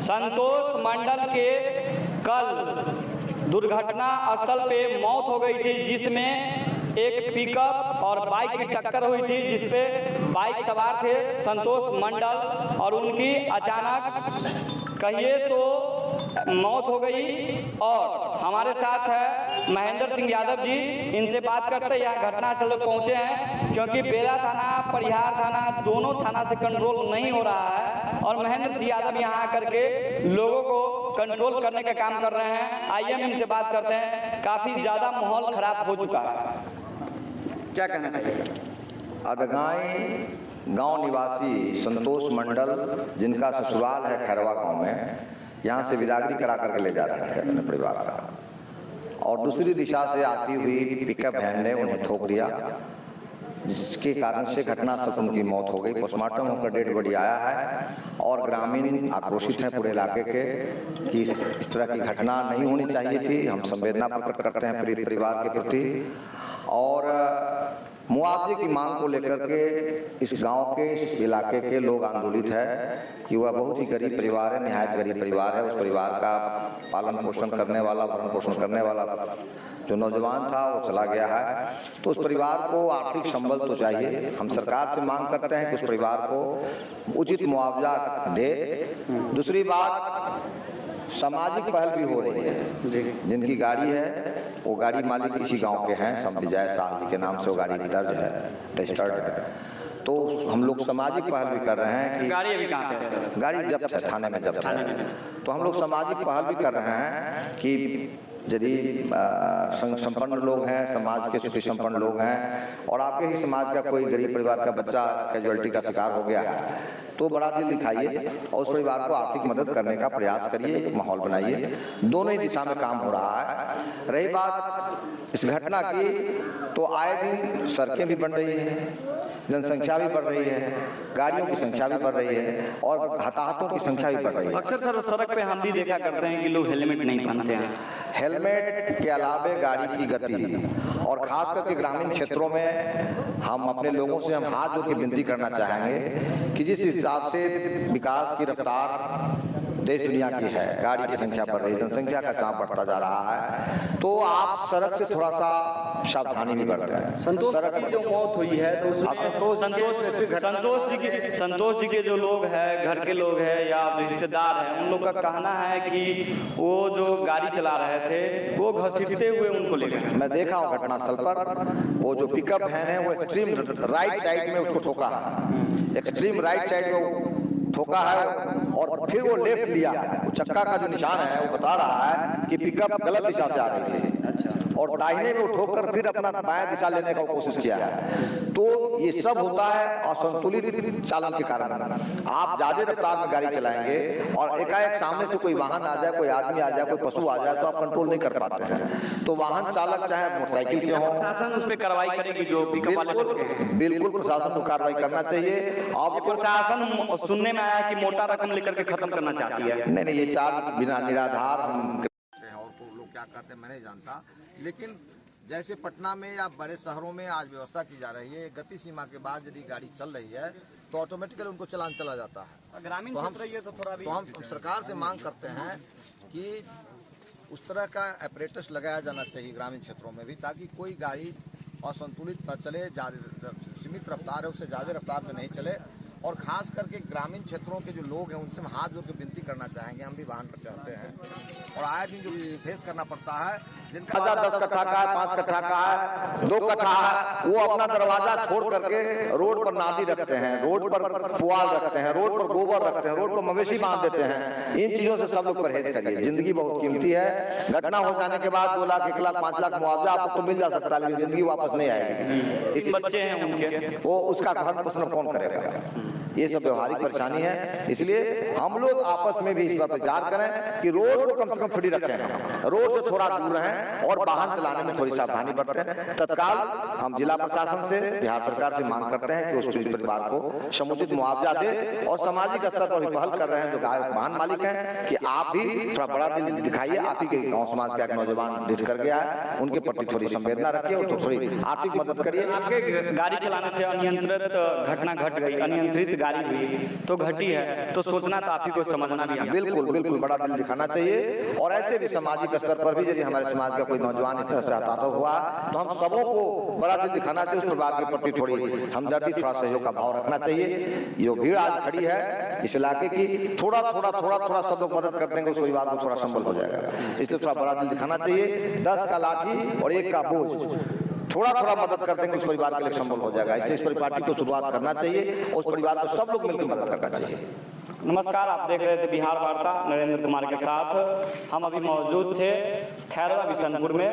संतोष मंडल के कल दुर्घटना स्थल पे मौत हो गई थी, जिसमें एक पिकअप और बाइक की टक्कर हुई थी, जिसपे बाइक सवार थे संतोष मंडल और उनकी अचानक कहिए तो मौत हो गई। और हमारे साथ है महेंद्र सिंह यादव जी, इनसे बात करते हैं। यहाँ घटनास्थल पर पहुँचे हैं क्योंकि बेला थाना, परिहार थाना, दोनों थाना से कंट्रोल नहीं हो रहा है और महेंद्र सिंह यादव यहाँ आकर के लोगों को कंट्रोल करने का काम कर रहे हैं। आइए हम इनसे बात करते हैं। काफ़ी ज़्यादा माहौल खराब हो चुका है, क्या कहना चाहिए? अदगाई गांव निवासी संतोष मंडल, जिनका ससुराल है खैरवा गांव में, यहाँ से विदागरी करा करके ले जा रहे थे अपने परिवार का, और दूसरी दिशा से आती हुई पिकअप वैन ने उन्हें ठोक दिया, जिसके कारण से घटनास्थल पर उनकी मौत हो गई। पोस्टमार्टम होकर डेड बॉडी आया है और ग्रामीण आक्रोशित हैं पूरे इलाके के कि इस तरह की घटना नहीं होनी चाहिए थी। हम संवेदना प्रकट करते हैं पूरे परिवार के प्रति और मुआवजे की मांग को लेकर के इस गांव के, इस इलाके के लोग आंदोलित है कि वह बहुत ही गरीब परिवार है, निहायत गरीब परिवार है। उस परिवार का पालन पोषण करने वाला, भरण पोषण करने वाला जो नौजवान था वो चला गया है, तो उस परिवार को आर्थिक संबल तो चाहिए। हम सरकार से मांग करते हैं कि उस परिवार को उचित मुआवजा दे। दूसरी बात, सामाजिक पहल भी हो रही है। जिनकी गाड़ी है वो गाड़ी मालिक इसी गांव के हैं, सब विजय शाह जी के नाम से वो गाड़ी दर्ज है, रजिस्टर्ड है। तो हम लोग सामाजिक पहल भी कर रहे हैं कि गाड़ी अभी कहाँ पे है? गाड़ी जब्त है, थाने में जब्त है। तो हम लोग सामाजिक पहल भी कर रहे हैं कि यदि संपन्न लोग हैं, समाज के सुखी संपन्न लोग हैं और आपके ही समाज का कोई गरीब परिवार का बच्चा कैजुअलिटी का शिकार हो गया है, तो बड़ा दिल दिखाइए और उस परिवार को आर्थिक मदद करने का प्रयास करिए, माहौल बनाइए। दोनों ही दिशा में काम हो रहा है। रही बात इस घटना की, तो आए दिन सड़कें भी बन रही हैं, जनसंख्या भी बढ़ रही है, गाड़ियों की संख्या भी बढ़ रही है और हताहतों की संख्या भी बढ़ रही है। अक्सर सर सड़क पे हम भी देखा करते हैं कि लोग हेलमेट नहीं पहनते हैं। हेलमेट के अलावे गाड़ी की गति और खास करके ग्रामीण क्षेत्रों में हम अपने लोगों से हम हाथ जोड़ के विनती करना चाहेंगे कि जिस हिसाब से विकास की रफ्तार देश दुनिया की है, गाड़ी की संख्या बढ़ रही है, जनसंख्या का चाप बढ़ता जा रहा है, तो आप सड़क से थोड़ा सा सावधानी भी बरतें। संतोष की जो मौत हुई है तो संतोष जी के जो लोग हैं, घर के लोग हैं या रिश्तेदार हैं, उन लोग का कहना है कि वो जो गाड़ी चला रहे थे वो घसीटते हुए उनको ले गए। मैं देखा हूँ घटनास्थल पर, वो जो पिकअप वैन है वो एक्सट्रीम राइट साइड में उसको ठोका है, एक्सट्रीम राइट साइड में ठोका है और फिर वो लेफ्ट लिया। चक्का का जो निशान है वो बता रहा है कि पिकअप गलत दिशा से आ रही थी और दाहिने में उठो कर फिर अपना बाएं दिशा लेने का कोशिश किया है। तो ये सब होता है असंतुलित चालन के कारण। आप ज्यादा रफ्तार में गाड़ी चलाएंगे और एकाएक सामने से कोई वाहन आ जाए, कोई आदमी आ जाए, कोई पशु आ जाए, तो आप कंट्रोल नहीं कर पाते हैं। तो वाहन चालक चाहे मोटरसाइकिल के हों, प्रशासन उस पर कार्रवाई करेगी जो पिकअप वाले लोग हैं। बिल्कुल प्रशासन को कार्रवाई करना चाहिए। और प्रशासन सुनने में आया कि मोटा रकम लेकर के खत्म करना चाहती है। नहीं, ये चाल बिना निराधार हम और लोग क्या कहते हैं मैं नहीं जानता, लेकिन जैसे पटना में या बड़े शहरों में आज व्यवस्था की जा रही है, गति सीमा के बाद यदि गाड़ी चल रही है तो ऑटोमेटिकली उनको चलान चला जाता है। ग्रामीण क्षेत्र ये तो थोड़ा भी, तो हम सरकार से मांग करते हैं कि उस तरह का अपरेटस लगाया जाना चाहिए ग्रामीण क्षेत्रों में भी, ताकि कोई गाड़ी असंतुलित न चले, सीमित रफ्तार है उससे ज़्यादा रफ्तार में नहीं चले। और खास करके ग्रामीण क्षेत्रों के जो लोग हैं उनसे हम हाथ जोड़ के विनती करना चाहेंगे, हम भी वाहन पर चढ़ते हैं और आए दिन जो फेस करना पड़ता है, जिनका 10 कट्ठा का है, 5 कट्ठा का है, 2 कट्ठा है, वो अपना दरवाजा छोड़ करके रोड पर नादी रखते हैं, रोड पर पुआल रखते हैं, रोड पर गोबर रखते हैं, रोड पर मवेशी बांध देते हैं। इन चीजों से सब लोग परहेज करिए। जिंदगी बहुत कीमती है। घटना हो जाने के बाद 2 लाख, 1 लाख, 5 लाख मुआवजा आपको तो मिल जा सकता है, लेकिन जिंदगी वापस नहीं आएगी। इस बच्चे हैं उनके, वो उसका घर पोषण कौन करेगा? ये सब व्यवहारिक परेशानी है। इसलिए हम लोग आपस में भी इस पर विचार करें कि रोड को कम से कम फ्री रखें, रोड से थोड़ा दूर रहें और वाहन चलाने में थोड़ी सावधानी बरतें। तत्काल हम जिला प्रशासन से, बिहार सरकार से मांग करते हैं कि उस परिवार को समुचित मुआवजा दे और सामाजिक स्तर पर भी पहल कर रहे हैं जो वाहन मालिक हैं कि आप भी थोड़ा बड़ा दिल दिखाइए। आप ही के गाँव समाज का एक नौजवान डिस्क कर गया है, उनके प्रति थोड़ी संवेदना रखिए, तो थोड़ी आर्थिक मदद करिए। आपके गाड़ी चलाने से अनियंत्रित घटना घट गई, अनियंत्रित बेरोजगारी हुई तो घटी है, तो सोचना तो आप ही को समझना भी है। बिल्कुल बिल्कुल बड़ा दिल दिखाना चाहिए। और ऐसे भी सामाजिक स्तर पर भी यदि हमारे समाज का कोई नौजवान इस तरह से हताहत हुआ तो हम सबों को बड़ा दिल दिखाना चाहिए, उस परिवार के प्रति थोड़ी हमदर्दी, थोड़ा सहयोग का भाव रखना चाहिए। ये भीड़ आज खड़ी है इस इलाके की, थोड़ा सब लोग मदद कर देंगे, उस परिवार को थोड़ा संबल हो जाएगा। इसलिए थोड़ा बड़ा दिल दिखाना चाहिए। 10 का लाठी और 1 का बोझ, थोड़ा मदद कर देंगे, उस परिवार के लिए संबल हो जाएगा। इसलिए इस पर पार्टी को शुरुआत करना चाहिए और उस परिवार को सब लोग मिलकर मदद करना चाहिए। नमस्कार, आप देख रहे थे बिहार वार्ता नरेंद्र कुमार के साथ। हम अभी मौजूद थे खैरवा बिशनपुर में।